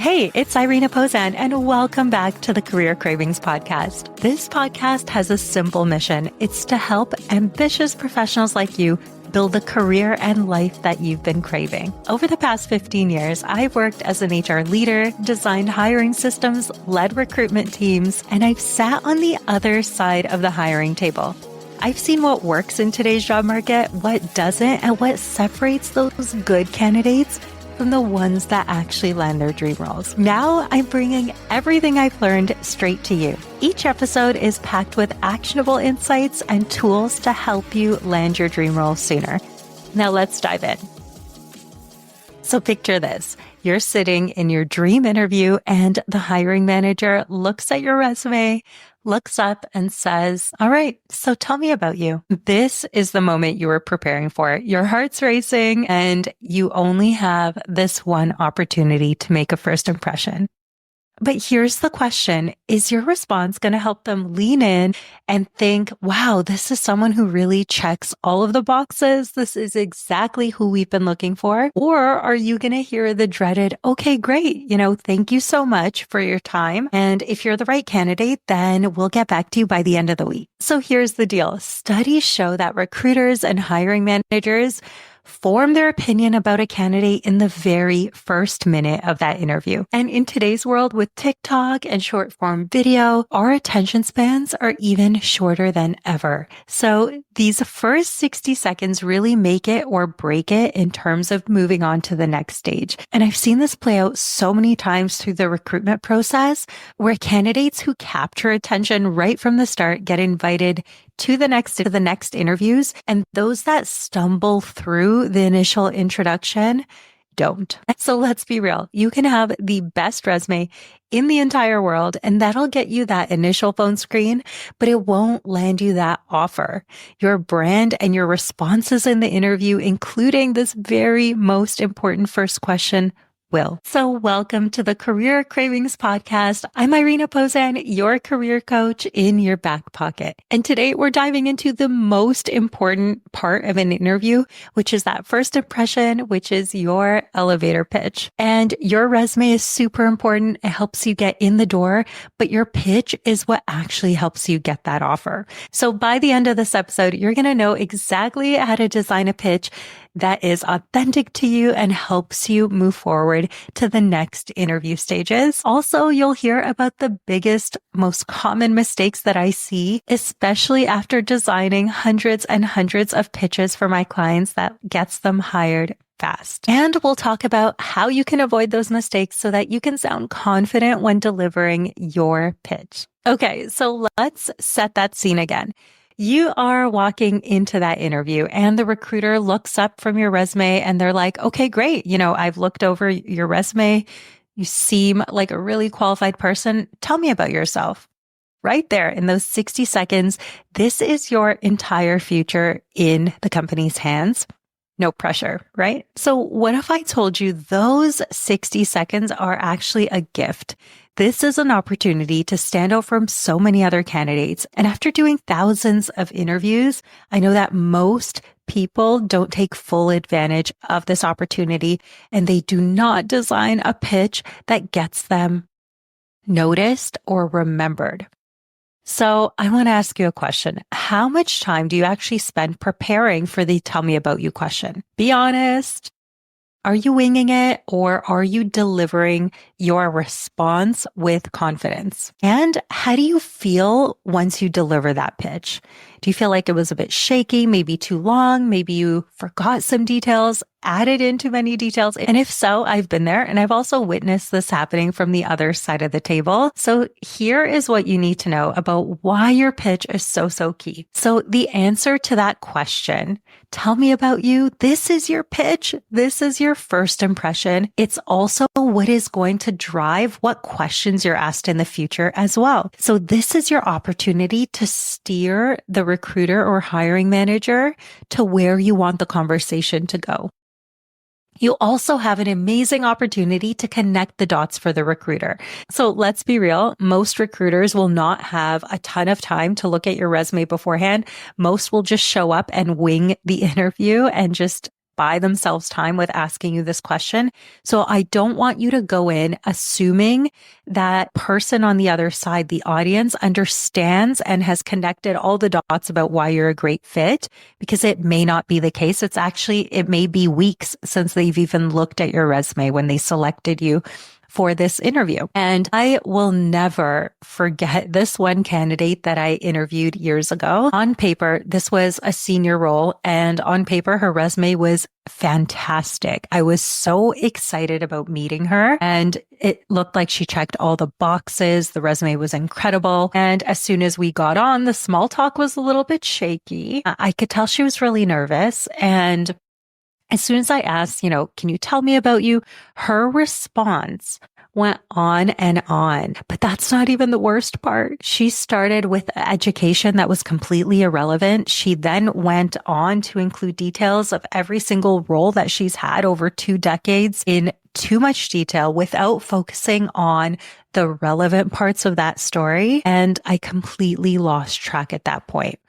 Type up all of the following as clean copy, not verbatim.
Hey, it's Irina Posan, and welcome back to the Career Cravings Podcast. This podcast has a simple mission. It's to help ambitious professionals like you build the career and life that you've been craving. Over the past 15 years, I've worked as an HR leader, designed hiring systems, led recruitment teams, and I've sat on the other side of the hiring table. I've seen what works in today's job market, what doesn't, and what separates those good candidates from the ones that actually land their dream roles. Now I'm bringing everything I've learned straight to you. Each episode is packed with actionable insights and tools to help you land your dream role sooner. Now let's dive in. So picture this. You're sitting in your dream interview and the hiring manager looks at your resume, looks up and says, "All right, so tell me about you." This is the moment you were preparing for. Your heart's racing and you only have this one opportunity to make a first impression. But here's the question. Is your response going to help them lean in and think, wow, this is someone who really checks all of the boxes. This is exactly who we've been looking for. Or are you going to hear the dreaded, okay, great. Thank you so much for your time. And if you're the right candidate, then we'll get back to you by the end of the week. So here's the deal. Studies show that recruiters and hiring managers form their opinion about a candidate in the very first minute of that interview. And in today's world with TikTok and short form video, our attention spans are even shorter than ever. So these first 60 seconds really make it or break it in terms of moving on to the next stage. And I've seen this play out so many times through the recruitment process where candidates who capture attention right from the start get invited to the next interviews, and those that stumble through the initial introduction don't. So let's be real. You can have the best resume in the entire world, and that'll get you that initial phone screen, but it won't land you that offer. Your brand and your responses in the interview, including this very most important first question, will. So welcome to the Career Cravings Podcast. I'm Irina Posan, your career coach in your back pocket. And today we're diving into the most important part of an interview, which is that first impression, which is your elevator pitch. And your resume is super important. It helps you get in the door, but your pitch is what actually helps you get that offer. So by the end of this episode, you're going to know exactly how to design a pitch that is authentic to you and helps you move forward to the next interview stages. Also, you'll hear about the biggest, most common mistakes that I see, especially after designing hundreds and hundreds of pitches for my clients that gets them hired fast. And we'll talk about how you can avoid those mistakes so that you can sound confident when delivering your pitch. Okay, so let's set that scene again. You are walking into that interview and the recruiter looks up from your resume and they're like, okay, great. I've looked over your resume. You seem like a really qualified person. Tell me about yourself. Right there in those 60 seconds, this is your entire future in the company's hands. No pressure, right? So what if I told you those 60 seconds are actually a gift? This is an opportunity to stand out from so many other candidates. And after doing thousands of interviews, I know that most people don't take full advantage of this opportunity and they do not design a pitch that gets them noticed or remembered. So I want to ask you a question. How much time do you actually spend preparing for the tell me about you question? Be honest. Are you winging it or are you delivering your response with confidence? And how do you feel once you deliver that pitch? Do you feel like it was a bit shaky, maybe too long? Maybe you forgot some details, added in too many details? And if so, I've been there and I've also witnessed this happening from the other side of the table. So here is what you need to know about why your pitch is so key. So the answer to that question, tell me about you. This is your pitch. This is your first impression. It's also what is going to drive what questions you're asked in the future as well. So this is your opportunity to steer the recruiter or hiring manager to where you want the conversation to go. You also have an amazing opportunity to connect the dots for the recruiter. So let's be real. Most recruiters will not have a ton of time to look at your resume beforehand. Most will just show up and wing the interview and just buy themselves time with asking you this question. So I don't want you to go in assuming that person on the other side, the audience, understands and has connected all the dots about why you're a great fit, because it may not be the case. It may be weeks since they've even looked at your resume when they selected you for this interview. And I will never forget this one candidate that I interviewed years ago. On paper, this was a senior role, and on paper, her resume was fantastic. I was so excited about meeting her, and it looked like she checked all the boxes. The resume was incredible. And as soon as we got on, the small talk was a little bit shaky. I could tell she was really nervous. And as soon as I asked, can you tell me about you? Her response went on and on. But that's not even the worst part. She started with education that was completely irrelevant. She then went on to include details of every single role that she's had over 2 decades in too much detail without focusing on the relevant parts of that story. And I completely lost track at that point.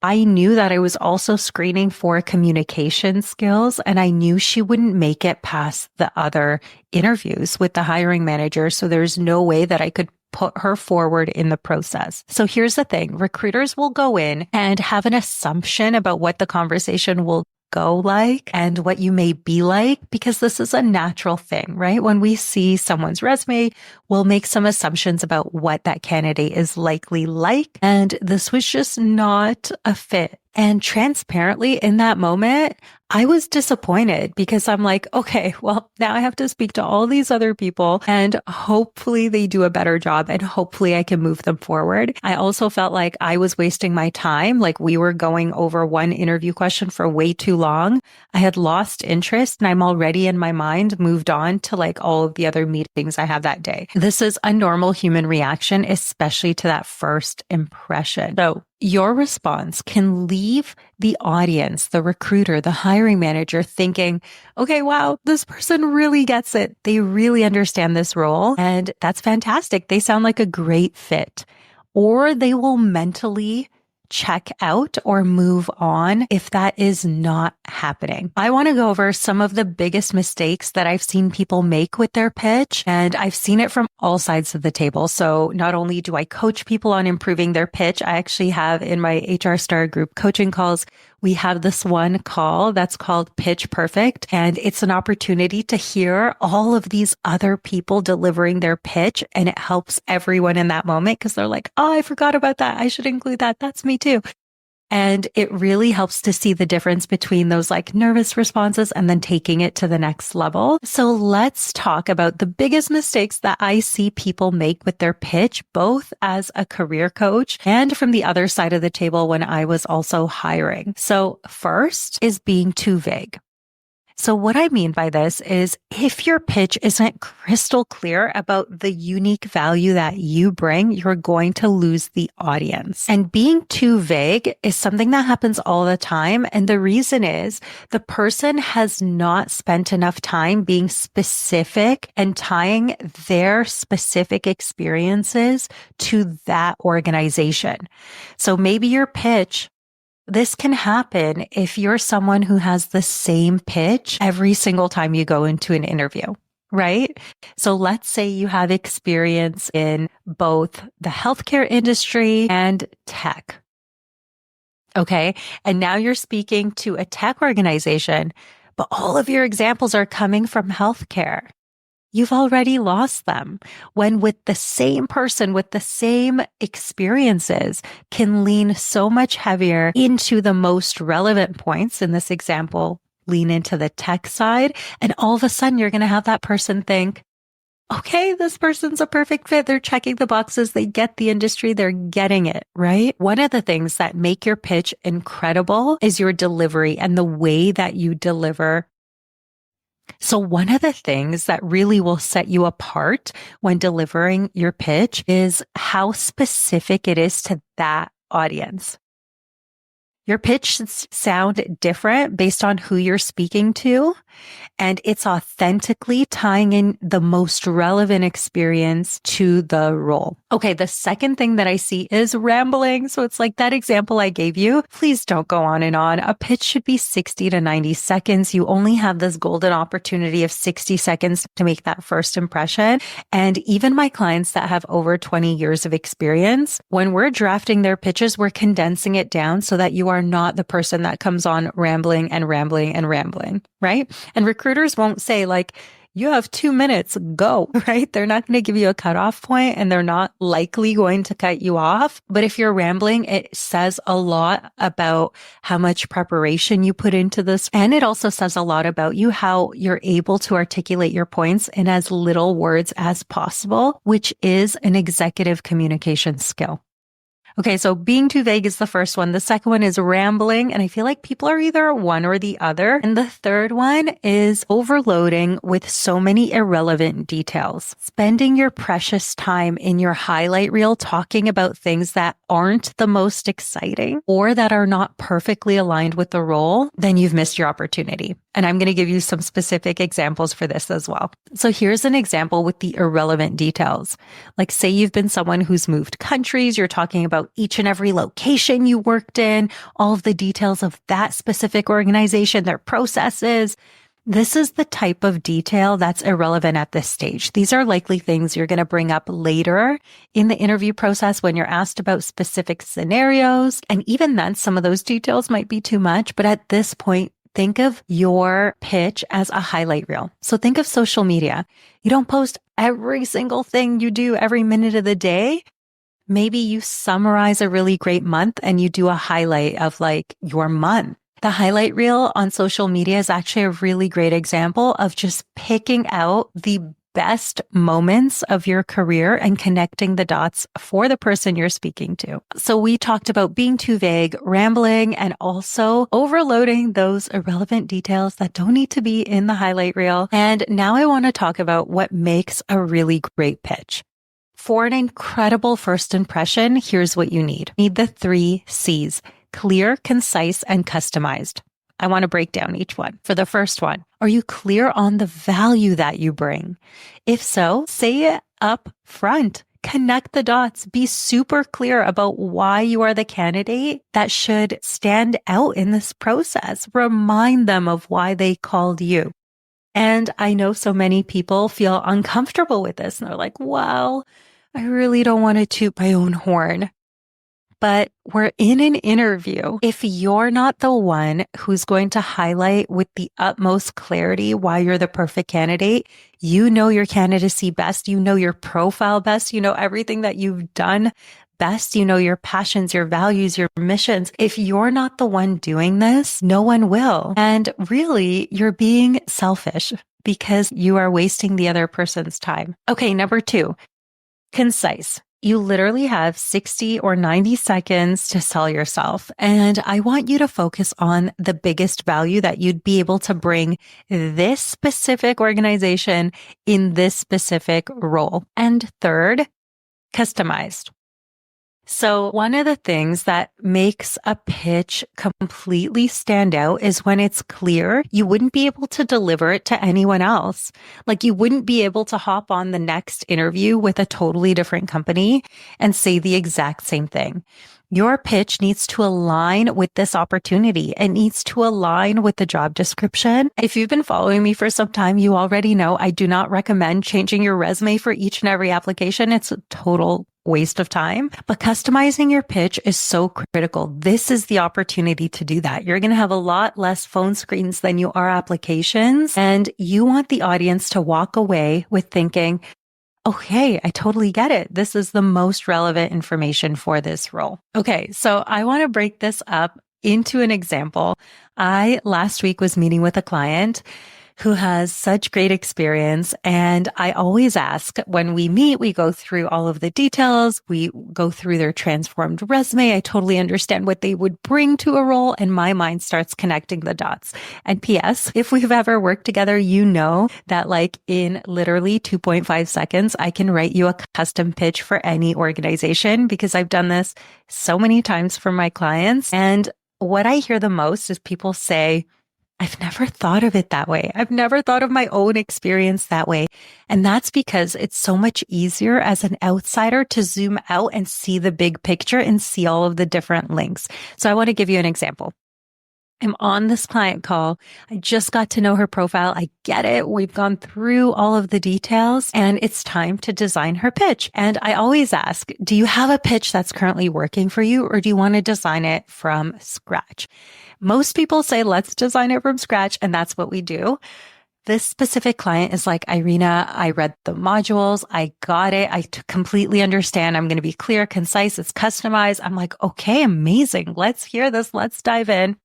I knew that I was also screening for communication skills, and I knew she wouldn't make it past the other interviews with the hiring manager. So there's no way that I could put her forward in the process. So here's the thing. Recruiters will go in and have an assumption about what the conversation will go like and what you may be like, because this is a natural thing, right? When we see someone's resume, we'll make some assumptions about what that candidate is likely like. And this was just not a fit. And transparently, in that moment, I was disappointed because I'm like, okay, well, now I have to speak to all these other people and hopefully they do a better job and hopefully I can move them forward. I also felt like I was wasting my time. Like we were going over one interview question for way too long. I had lost interest and I'm already in my mind moved on to like all of the other meetings I have that day. This is a normal human reaction, especially to that first impression. So your response can leave the audience, the recruiter, the hiring manager thinking, okay, wow, this person really gets it. They really understand this role. And that's fantastic. They sound like a great fit. Or they will mentally check out or move on if that is not happening. I want to go over some of the biggest mistakes that I've seen people make with their pitch, and I've seen it from all sides of the table. So not only do I coach people on improving their pitch, I actually have in my HR Star group coaching calls, we have this one call that's called Pitch Perfect, and it's an opportunity to hear all of these other people delivering their pitch, and it helps everyone in that moment because they're like, oh, I forgot about that. I should include that. That's me too. And it really helps to see the difference between those like nervous responses and then taking it to the next level. So let's talk about the biggest mistakes that I see people make with their pitch, both as a career coach and from the other side of the table when I was also hiring. So first is being too vague. So what I mean by this is if your pitch isn't crystal clear about the unique value that you bring, you're going to lose the audience. And being too vague is something that happens all the time. And the reason is the person has not spent enough time being specific and tying their specific experiences to that organization. So maybe your pitch, this can happen if you're someone who has the same pitch every single time you go into an interview, right? So let's say you have experience in both the healthcare industry and tech. Okay. And now you're speaking to a tech organization, but all of your examples are coming from healthcare. You've already lost them. When with the same person with the same experiences can lean so much heavier into the most relevant points, in this example, lean into the tech side, and all of a sudden you're going to have that person think, okay, this person's a perfect fit. They're checking the boxes. They get the industry. They're getting it, right? One of the things that make your pitch incredible is your delivery and the way that you deliver. So one of the things that really will set you apart when delivering your pitch is how specific it is to that audience. Your pitch should sound different based on who you're speaking to, and it's authentically tying in the most relevant experience to the role. Okay, the second thing that I see is rambling. So it's like that example I gave you. Please don't go on and on. A pitch should be 60 to 90 seconds. You only have this golden opportunity of 60 seconds to make that first impression. And even my clients that have over 20 years of experience, when we're drafting their pitches, we're condensing it down so that you are not the person that comes on rambling and rambling and rambling, right? And recruiters won't say like, you have 2 minutes, go, right? They're not going to give you a cutoff point and they're not likely going to cut you off. But if you're rambling, it says a lot about how much preparation you put into this. And it also says a lot about you, how you're able to articulate your points in as little words as possible, which is an executive communication skill. Okay, so being too vague is the first one. The second one is rambling, and I feel like people are either one or the other. And the third one is overloading with so many irrelevant details. Spending your precious time in your highlight reel talking about things that aren't the most exciting or that are not perfectly aligned with the role, then you've missed your opportunity. And I'm going to give you some specific examples for this as well. So here's an example with the irrelevant details. Like say you've been someone who's moved countries, you're talking about each and every location you worked in, all of the details of that specific organization, their processes. This is the type of detail that's irrelevant at this stage. These are likely things you're going to bring up later in the interview process when you're asked about specific scenarios. And even then, some of those details might be too much. But at this point, think of your pitch as a highlight reel. So think of social media. You don't post every single thing you do every minute of the day. Maybe you summarize a really great month and you do a highlight of like your month. The highlight reel on social media is actually a really great example of just picking out the best moments of your career and connecting the dots for the person you're speaking to. So we talked about being too vague, rambling, and also overloading those irrelevant details that don't need to be in the highlight reel. And now I want to talk about what makes a really great pitch. For an incredible first impression, here's what you need. You need the 3 C's: clear, concise, and customized. I want to break down each one. For the first one, are you clear on the value that you bring? If so, say it up front. Connect the dots. Be super clear about why you are the candidate that should stand out in this process. Remind them of why they called you. And I know so many people feel uncomfortable with this and they're like, well, I really don't want to toot my own horn. But we're in an interview. If you're not the one who's going to highlight with the utmost clarity why you're the perfect candidate, you know your candidacy best, you know your profile best, you know everything that you've done best, you know your passions, your values, your missions. If you're not the one doing this, no one will. And really, you're being selfish because you are wasting the other person's time. Okay, number 2, concise. You literally have 60 or 90 seconds to sell yourself. And I want you to focus on the biggest value that you'd be able to bring this specific organization in this specific role. And third, customized. So one of the things that makes a pitch completely stand out is when it's clear. You wouldn't be able to deliver it to anyone else. Like you wouldn't be able to hop on the next interview with a totally different company and say the exact same thing. Your pitch needs to align with this opportunity. It needs to align with the job description. If you've been following me for some time, you already know I do not recommend changing your resume for each and every application. It's a total waste of time. But customizing your pitch is so critical. This is the opportunity to do that. You're going to have a lot less phone screens than you are applications. And you want the audience to walk away with thinking, okay, I totally get it. This is the most relevant information for this role. Okay, so I want to break this up into an example. I last week was meeting with a client who has such great experience. And I always ask when we meet, we go through all of the details. We go through their transformed resume. I totally understand what they would bring to a role. And my mind starts connecting the dots. And P.S., if we've ever worked together, you know that like in literally 2.5 seconds, I can write you a custom pitch for any organization because I've done this so many times for my clients. And what I hear the most is people say, I've never thought of it that way. I've never thought of my own experience that way. And that's because it's so much easier as an outsider to zoom out and see the big picture and see all of the different links. So I want to give you an example. I'm on this client call. I just got to know her profile. I get it. We've gone through all of the details and it's time to design her pitch. And I always ask, do you have a pitch that's currently working for you or do you want to design it from scratch? Most people say, let's design it from scratch. And that's what we do. This specific client is like, Irina, I read the modules. I got it. Completely understand. I'm going to be clear, concise. It's customized. I'm like, okay, amazing. Let's hear this. Let's dive in.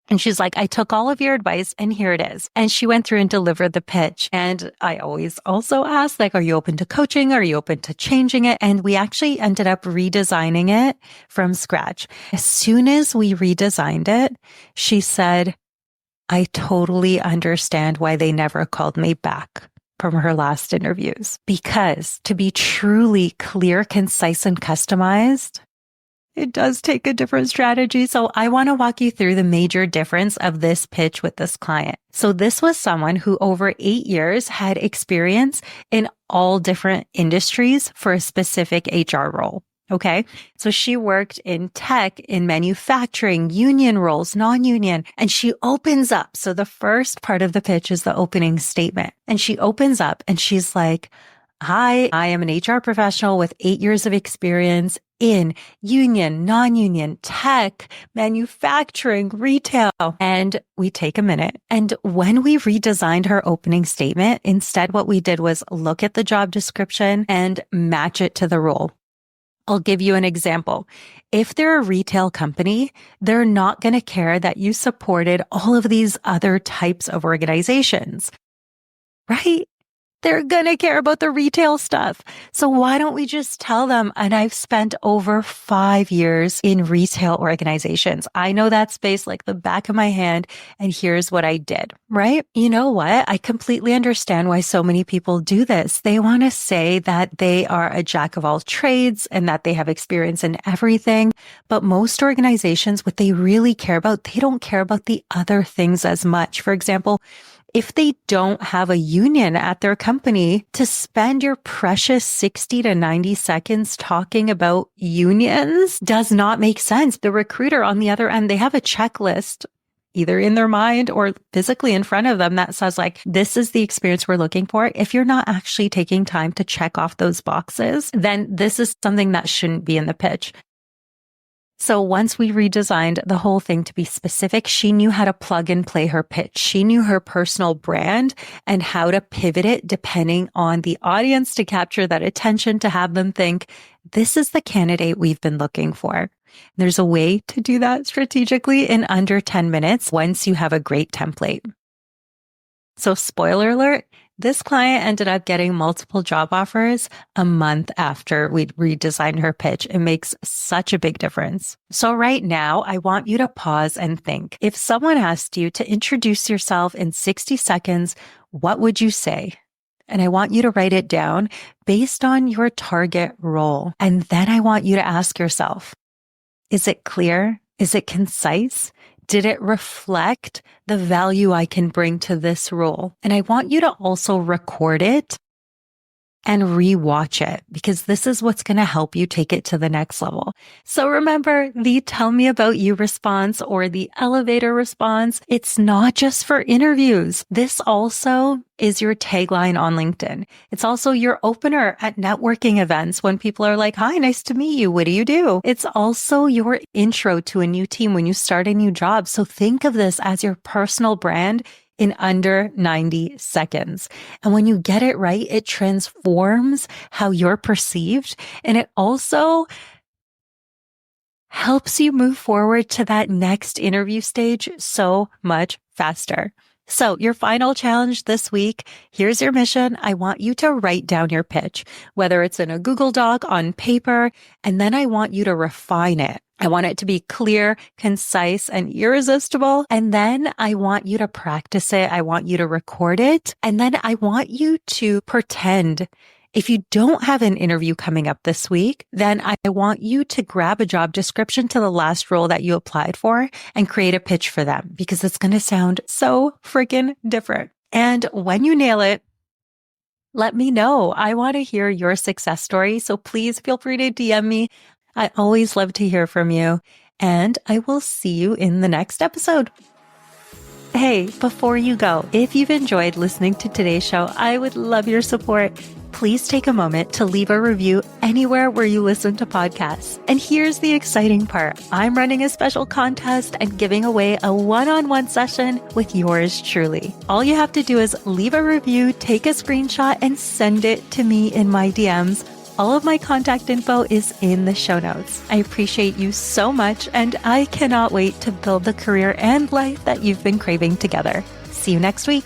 And she's like, I took all of your advice and here it is. And she went through and delivered the pitch. And I always also ask, like, are you open to coaching? Are you open to changing it? And we actually ended up redesigning it from scratch. As soon as we redesigned it, she said, I totally understand why they never called me back from her last interviews. Because to be truly clear, concise, and customized, it does take a different strategy. So I want to walk you through the major difference of this pitch with this client. So this was someone who over 8 years had experience in all different industries for a specific HR role. Okay. So she worked in tech, in manufacturing, union roles, non-union, and she opens up. So the first part of the pitch is the opening statement. And she opens up and she's like, hi, I am an HR professional with 8 years of experience in union, non-union, tech, manufacturing, retail. And we take a minute. And when we redesigned her opening statement, instead what we did was look at the job description and match it to the role. I'll give you an example. If they're a retail company, they're not going to care that you supported all of these other types of organizations, right? They're going to care about the retail stuff. So why don't we just tell them? And I've spent over 5 years in retail organizations. I know that space like the back of my hand. And here's what I did, right? You know what? I completely understand why so many people do this. They want to say that they are a jack of all trades and that they have experience in everything. But most organizations, what they really care about, they don't care about the other things as much. For example, if they don't have a union at their company, to spend your precious 60 to 90 seconds talking about unions does not make sense. The recruiter on the other end, they have a checklist either in their mind or physically in front of them that says like, this is the experience we're looking for. If you're not actually taking time to check off those boxes, then this is something that shouldn't be in the pitch. So once we redesigned the whole thing to be specific, she knew how to plug and play her pitch. She knew her personal brand and how to pivot it depending on the audience to capture that attention, to have them think, this is the candidate we've been looking for. There's a way to do that strategically in under 10 minutes once you have a great template. So spoiler alert, this client ended up getting multiple job offers a month after we'd redesigned her pitch. It makes such a big difference. So right now, I want you to pause and think. If someone asked you to introduce yourself in 60 seconds, what would you say? And I want you to write it down based on your target role. And then I want you to ask yourself, is it clear? Is it concise? Did it reflect the value I can bring to this role? And I want you to also record it and rewatch it because this is what's going to help you take it to the next level. So remember the tell me about you response or the elevator response. It's not just for interviews. This also is your tagline on LinkedIn. It's also your opener at networking events when people are like, hi, nice to meet you. What do you do? It's also your intro to a new team when you start a new job. So think of this as your personal brand in under 90 seconds. And when you get it right, it transforms how you're perceived. And it also helps you move forward to that next interview stage so much faster. So your final challenge this week, here's your mission. I want you to write down your pitch, whether it's in a Google Doc, on paper, and then I want you to refine it. I want it to be clear, concise, and irresistible. And then I want you to practice it. I want you to record it. And then I want you to pretend If you don't have an interview coming up this week, then I want you to grab a job description to the last role that you applied for and create a pitch for them because it's going to sound so freaking different. And when you nail it, let me know. I want to hear your success story. So please feel free to DM me. I always love to hear from you. And I will see you in the next episode. Hey, before you go, if you've enjoyed listening to today's show, I would love your support. Please take a moment to leave a review anywhere where you listen to podcasts. And here's the exciting part. I'm running a special contest and giving away a one-on-one session with yours truly. All you have to do is leave a review, take a screenshot, and send it to me in my DMs. All of my contact info is in the show notes. I appreciate you so much, and I cannot wait to build the career and life that you've been craving together. See you next week.